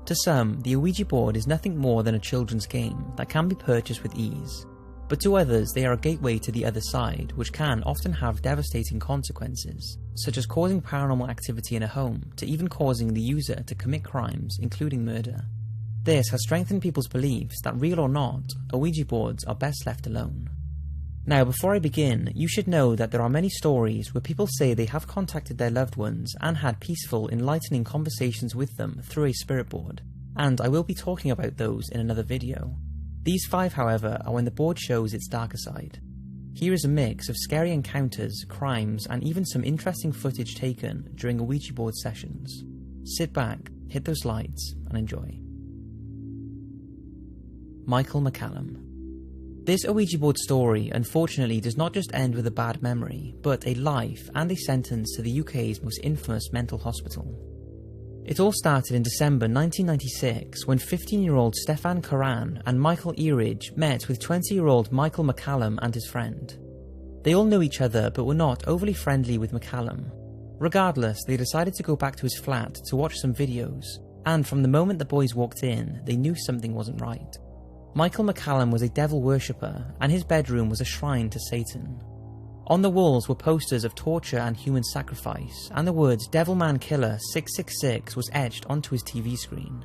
To some, the Ouija board is nothing more than a children's game that can be purchased with ease, but to others they are a gateway to the other side, which can often have devastating consequences, such as causing paranormal activity in a home to even causing the user to commit crimes, including murder. This has strengthened people's beliefs that, real or not, Ouija boards are best left alone. Now, before I begin, you should know that there are many stories where people say they have contacted their loved ones and had peaceful, enlightening conversations with them through a spirit board, and I will be talking about those in another video. These 5, however, are when the board shows its darker side. Here is a mix of scary encounters, crimes, and even some interesting footage taken during Ouija board sessions. Sit back, hit those lights, and enjoy. Michael McCallum. This Ouija board story unfortunately does not just end with a bad memory, but a life and a sentence to the UK's most infamous mental hospital. It all started in December 1996 when 15-year-old Stefan Karan and Michael Eridge met with 20-year-old Michael McCallum and his friend. They all knew each other but were not overly friendly with McCallum. Regardless, they decided to go back to his flat to watch some videos, and from the moment the boys walked in, they knew something wasn't right. Michael McCallum was a devil worshipper, and his bedroom was a shrine to Satan. On the walls were posters of torture and human sacrifice, and the words Devilman Killer 666 was etched onto his TV screen.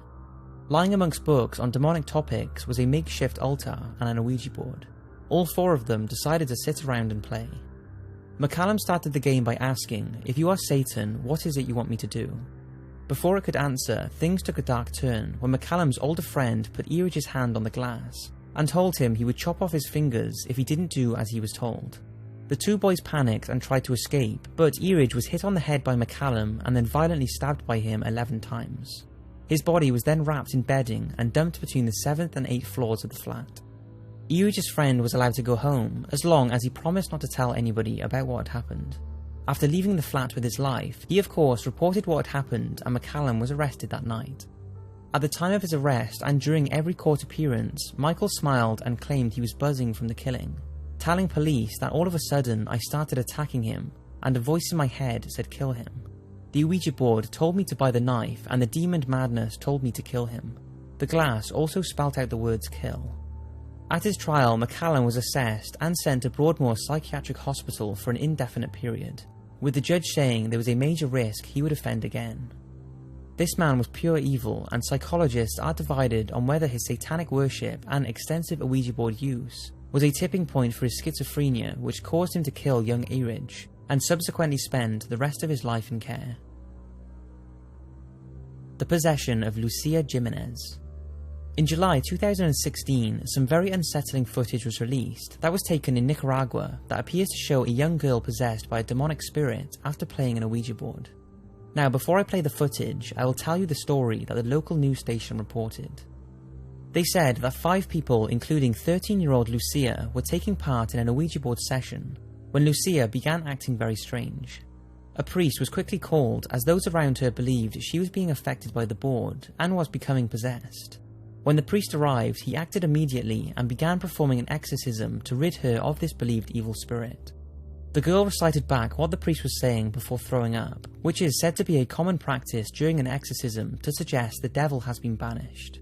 Lying amongst books on demonic topics was a makeshift altar and an Ouija board. All 4 of them decided to sit around and play. McCallum started the game by asking, "If you are Satan, what is it you want me to do?" Before it could answer, things took a dark turn when McCallum's older friend put Eridge's hand on the glass and told him he would chop off his fingers if he didn't do as he was told. The 2 boys panicked and tried to escape, but Eridge was hit on the head by McCallum and then violently stabbed by him 11 times. His body was then wrapped in bedding and dumped between the 7th and 8th floors of the flat. Eridge's friend was allowed to go home as long as he promised not to tell anybody about what had happened. After leaving the flat with his life, he of course reported what had happened and McCallum was arrested that night. At the time of his arrest and during every court appearance, Michael smiled and claimed he was buzzing from the killing, telling police that all of a sudden I started attacking him and a voice in my head said kill him. The Ouija board told me to buy the knife and the demon madness told me to kill him. The glass also spelt out the words kill. At his trial, McCallum was assessed and sent to Broadmoor Psychiatric Hospital for an indefinite period, with the judge saying there was a major risk he would offend again. This man was pure evil, and psychologists are divided on whether his satanic worship and extensive Ouija board use was a tipping point for his schizophrenia, which caused him to kill young Eridge and subsequently spend the rest of his life in care. The possession of Lucia Jimenez. In July 2016, some very unsettling footage was released that was taken in Nicaragua that appears to show a young girl possessed by a demonic spirit after playing an Ouija board. Now, before I play the footage, I will tell you the story that the local news station reported. They said that 5 people, including 13-year-old Lucia, were taking part in an Ouija board session when Lucia began acting very strange. A priest was quickly called as those around her believed she was being affected by the board and was becoming possessed. When the priest arrived, he acted immediately and began performing an exorcism to rid her of this believed evil spirit. The girl recited back what the priest was saying before throwing up, which is said to be a common practice during an exorcism to suggest the devil has been banished.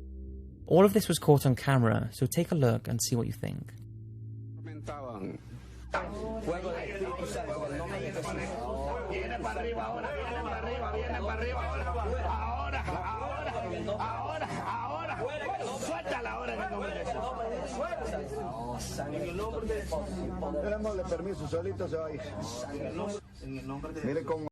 All of this was caught on camera, so take a look and see what you think. Démosle permiso, solito se va a ir. Mire cómo